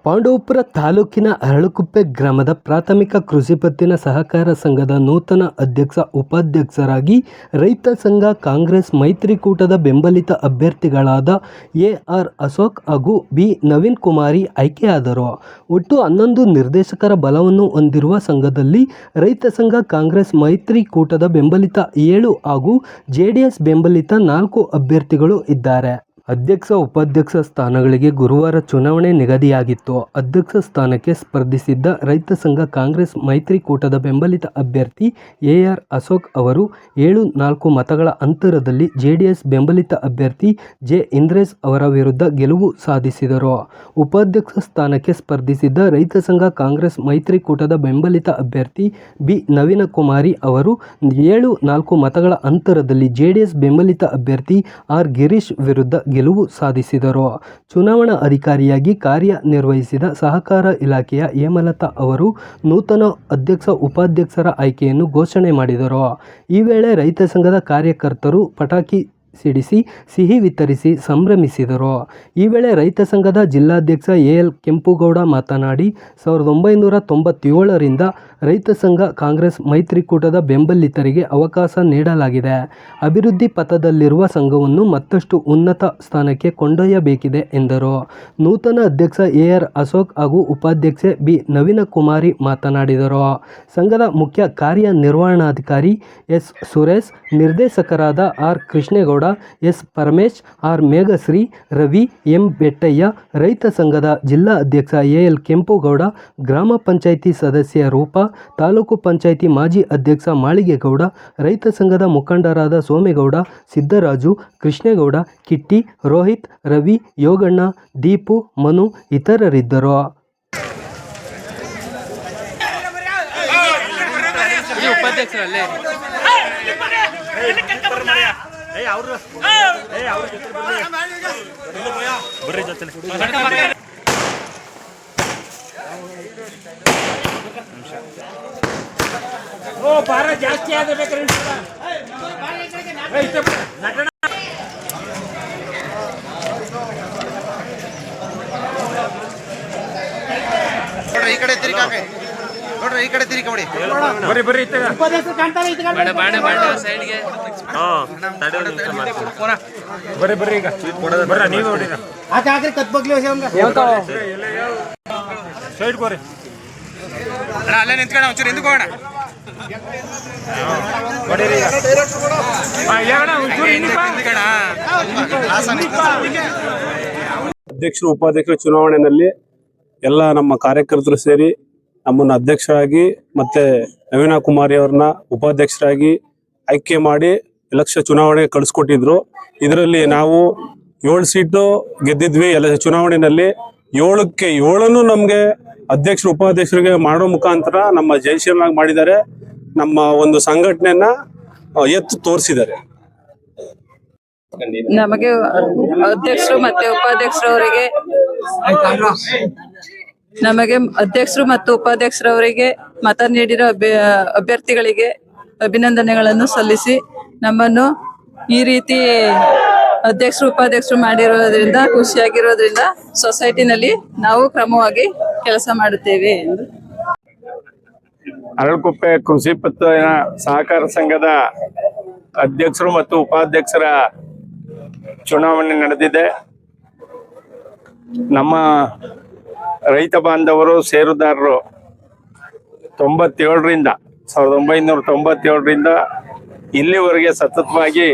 ಪಾಂಡವಪುರ ತಾಲೂಕಿನ ಅರಳಕುಪ್ಪೆ ಗ್ರಾಮದ ಪ್ರಾಥಮಿಕ ಕೃಷಿ ಪತ್ತಿನ ಸಹಕಾರ ಸಂಘದ ನೂತನ ಅಧ್ಯಕ್ಷ-ಉಪಾಧ್ಯಕ್ಷರಾಗಿ ರೈತ ಸಂಘ ಕಾಂಗ್ರೆಸ್ ಮೈತ್ರಿಕೂಟದ ಬೆಂಬಲಿತ ಅಭ್ಯರ್ಥಿಗಳಾದ ಎ.ಆರ್. ಅಶೋಕ್ ಹಾಗೂ ಬಿ. ನವೀನ್ ಕುಮಾರಿ ಆಯ್ಕೆಯಾದರು. ಒಟ್ಟು 11 ನಿರ್ದೇಶಕರ ಬಲವನ್ನು ಹೊಂದಿರುವ ಸಂಘದಲ್ಲಿ ರೈತ ಸಂಘ ಕಾಂಗ್ರೆಸ್ ಮೈತ್ರಿಕೂಟದ ಬೆಂಬಲಿತ 7 ಹಾಗೂ ಜೆಡಿಎಸ್ ಬೆಂಬಲಿತ 4 ಅಭ್ಯರ್ಥಿಗಳು ಇದ್ದಾರೆ. ಅಧ್ಯಕ್ಷ-ಉಪಾಧ್ಯಕ್ಷ ಸ್ಥಾನಗಳಿಗೆ ಗುರುವಾರ ಚುನಾವಣೆ ನಿಗದಿಯಾಗಿತ್ತು. ಅಧ್ಯಕ್ಷ ಸ್ಥಾನಕ್ಕೆ ಸ್ಪರ್ಧಿಸಿದ್ದ ರೈತ ಸಂಘ ಕಾಂಗ್ರೆಸ್ ಮೈತ್ರಿಕೂಟದ ಬೆಂಬಲಿತ ಅಭ್ಯರ್ಥಿ ಎ.ಆರ್. ಅಶೋಕ್ ಅವರು 7-4 ಮತಗಳ ಅಂತರದಲ್ಲಿ ಜೆಡಿಎಸ್ ಬೆಂಬಲಿತ ಅಭ್ಯರ್ಥಿ ಜೆ. ಇಂದ್ರೇಶ್ ಅವರ ವಿರುದ್ಧ ಗೆಲುವು ಸಾಧಿಸಿದರು. ಉಪಾಧ್ಯಕ್ಷ ಸ್ಥಾನಕ್ಕೆ ಸ್ಪರ್ಧಿಸಿದ್ದ ರೈತ ಸಂಘ ಕಾಂಗ್ರೆಸ್ ಮೈತ್ರಿಕೂಟದ ಬೆಂಬಲಿತ ಅಭ್ಯರ್ಥಿ ಬಿ. ನವೀನ್ ಕುಮಾರಿ ಅವರು 7-4 ಮತಗಳ ಅಂತರದಲ್ಲಿ ಜೆಡಿಎಸ್ ಬೆಂಬಲಿತ ಅಭ್ಯರ್ಥಿ ಆರ್. ಗಿರೀಶ್ ವಿರುದ್ಧ ಗೆಲುವು ಸಾಧಿಸಿದರು. ಚುನಾವಣಾ ಅಧಿಕಾರಿಯಾಗಿ ಕಾರ್ಯನಿರ್ವಹಿಸಿದ ಸಹಕಾರ ಇಲಾಖೆಯ ಹೇಮಲತಾ ಅವರು ನೂತನ ಅಧ್ಯಕ್ಷ-ಉಪಾಧ್ಯಕ್ಷರ ಆಯ್ಕೆಯನ್ನು ಘೋಷಣೆ ಮಾಡಿದರು. ಈ ವೇಳೆ ರೈತ ಸಂಘದ ಕಾರ್ಯಕರ್ತರು ಪಟಾಕಿ ಸಿಡಿಸಿ ಸಿಹಿ ವಿತರಿಸಿ ಸಂಭ್ರಮಿಸಿದರು. ಈ ವೇಳೆ ರೈತ ಸಂಘದ ಜಿಲ್ಲಾಧ್ಯಕ್ಷ ಎ.ಎಲ್. ಕೆಂಪುಗೌಡ ಮಾತನಾಡಿ 1997ರಿಂದ ರೈತ ಸಂಘ ಕಾಂಗ್ರೆಸ್ ಮೈತ್ರಿಕೂಟದ ಬೆಂಬಲಿತರಿಗೆ ಅವಕಾಶ ನೀಡಲಾಗಿದೆ. ಅಭಿವೃದ್ಧಿ ಪಥದಲ್ಲಿರುವ ಸಂಘವನ್ನು ಮತ್ತಷ್ಟು ಉನ್ನತ ಸ್ಥಾನಕ್ಕೆ ಕೊಂಡೊಯ್ಯಬೇಕಿದೆ ಎಂದರು. ನೂತನ ಅಧ್ಯಕ್ಷ ಎ.ಆರ್. ಅಶೋಕ್ ಹಾಗೂ ಉಪಾಧ್ಯಕ್ಷೆ ಬಿ. ನವೀನ್ ಕುಮಾರಿ ಮಾತನಾಡಿದರು. ಸಂಘದ ಮುಖ್ಯ ಕಾರ್ಯನಿರ್ವಹಣಾಧಿಕಾರಿ ಎಸ್. ಸುರೇಶ್, ನಿರ್ದೇಶಕರಾದ R. Krishnegowda, S. Paramesh, R. Meghashree, Ravi, M. Bettaiah, ರೈತ ಸಂಘದ ಜಿಲ್ಲಾ ಅಧ್ಯಕ್ಷ ಎ.ಎಲ್. ಕೆಂಪುಗೌಡ, ಗ್ರಾಮ ಪಂಚಾಯಿತಿ ಸದಸ್ಯೆ ರೂಪಾ, ತಾಲೂಕು ಪಂಚಾಯಿತಿ ಮಾಜಿ ಅಧ್ಯಕ್ಷ ಮಾಳಿಗೇಗೌಡ, ರೈತ ಸಂಘದ ಮುಖಂಡರಾದ ಸೋಮೇಗೌಡ, ಸಿದ್ದರಾಜು, ಕೃಷ್ಣೇಗೌಡ, ಕಿಟ್ಟಿ, ರೋಹಿತ್, ರವಿ, ಯೋಗಣ್ಣ, ದೀಪು, ಮನು ಇತರರಿದ್ದರು. ಭಾರ ಜಾಸ್ತಿ ಆಗಬೇಕ್ರಿ. ಈ ಕಡೆ ತಿರುಗಿ ನೋಡ್ರಿ, ಈ ಕಡೆ ತಿರುಗಿ ಕೊಡಿ. ಬರ್ರಿ ಬರ್ರಿ ಬರ್ರಿ ಬರ್ರಿ ಈಗ ಬರ್ರ ನೀವು ನೋಡಿ ಕತ್ ಬಗ್ಲಿ ಸೈಡ್ ಕೋರಿ ಅಲ್ಲೇ ನಿಂತ್ಕೊಂಡು ಒಂಚೂರು ಹಿಂದಕ್ಕೆ ಹೋಗೋಣ. ಅಧ್ಯಕ್ಷರು ಉಪಾಧ್ಯಕ್ಷರ ಚುನಾವಣೆಯಲ್ಲಿ ಎಲ್ಲ ನಮ್ಮ ಕಾರ್ಯಕರ್ತರು ಸೇರಿ ನಮ್ಮನ್ನು ಅಧ್ಯಕ್ಷರಾಗಿ ಮತ್ತೆ ನವೀನ್ ಕುಮಾರಿ ಅವ್ರನ್ನ ಉಪಾಧ್ಯಕ್ಷರಾಗಿ ಆಯ್ಕೆ ಮಾಡಿ ಎಲೆಕ್ಷನ್ ಚುನಾವಣೆಗೆ ಕಳಿಸ್ಕೊಟ್ಟಿದ್ರು. ಇದರಲ್ಲಿ ನಾವು 7 ಸೀಟು ಗೆದ್ದಿದ್ವಿ. ಎಲ್ಲ ಚುನಾವಣೆಯಲ್ಲಿ 7ಕ್ಕೆ 7 ನಮ್ಗೆ ಅಧ್ಯಕ್ಷರು ಉಪಾಧ್ಯಕ್ಷರಿಗೆ ಮಾಡೋ ಮುಖಾಂತರ ನಮ್ಮ ಜಯಶೀಲನಾಗಿ ಮಾಡಿದ್ದಾರೆ. ನಮ್ಮ ಒಂದು ಸಂಘಟನೆಯನ್ನ ಎತ್ತು ತೋರಿಸಿದ್ದಾರೆ. ನಮಗೆ ಅಧ್ಯಕ್ಷರು ಮತ್ತೆ ಉಪಾಧ್ಯಕ್ಷರವರಿಗೆ ಮತ ನೀಡಿರೋ ಅಭ್ಯರ್ಥಿಗಳಿಗೆ ಅಭಿನಂದನೆಗಳನ್ನು ಸಲ್ಲಿಸಿ ನಮ್ಮನ್ನು ಈ ರೀತಿ ಅಧ್ಯಕ್ಷರು ಉಪಾಧ್ಯಕ್ಷರು ಮಾಡಿರೋದ್ರಿಂದ ಖುಷಿಯಾಗಿರೋದ್ರಿಂದ ಸೊಸೈಟಿನಲ್ಲಿ ನಾವು ಕ್ರಮವಾಗಿ ಕೆಲಸ ಮಾಡುತ್ತೇವೆ ಎಂದು ಅರಳಕುಪ್ಪೆ ಕೃಷಿ ಪತ್ತಿನ ಸಹಕಾರ ಸಂಘದ ಅಧ್ಯಕ್ಷರು ಮತ್ತು ಉಪಾಧ್ಯಕ್ಷರ ಚುನಾವಣೆ ನಡೆದಿದೆ. ನಮ್ಮ ರೈತ ಬಾಂಧವರು ಷೇರುದಾರರು 1997ರಿಂದ ಇಲ್ಲಿವರೆಗೆ ಸತತವಾಗಿ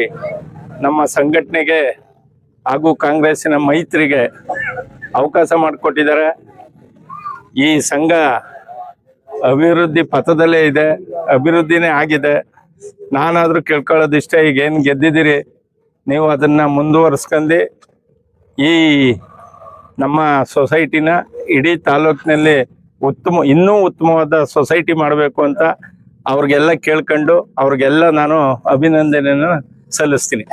ನಮ್ಮ ಸಂಘಟನೆಗೆ ಹಾಗೂ ಕಾಂಗ್ರೆಸ್ಸಿನ ಮೈತ್ರಿಗೆ ಅವಕಾಶ ಮಾಡಿಕೊಟ್ಟಿದ್ದಾರೆ. ಈ ಸಂಘ ಅಭಿವೃದ್ಧಿ ಪಥದಲ್ಲೇ ಇದೆ, ಅಭಿವೃದ್ಧಿನೇ ಆಗಿದೆ. ನಾನಾದರೂ ಕೇಳ್ಕೊಳ್ಳೋದಿಷ್ಟೇ, ಈಗ ಏನು ಗೆದ್ದಿದ್ದೀರಿ ನೀವು ಅದನ್ನ ಮುಂದುವರಿಸ್ಕೊಂಡು ಈ ನಮ್ಮ ಸೊಸೈಟಿನ ಇಡೀ ತಾಲೂಕಿನಲ್ಲಿ ಇನ್ನೂ ಉತ್ತಮವಾದ ಸೊಸೈಟಿ ಮಾಡಬೇಕು ಅಂತ ಅವ್ರಿಗೆಲ್ಲ ಕೇಳ್ಕೊಂಡು ಅವ್ರಿಗೆಲ್ಲ ನಾನು ಅಭಿನಂದನೆಯನ್ನು ಸಲ್ಲಿಸ್ತೀನಿ.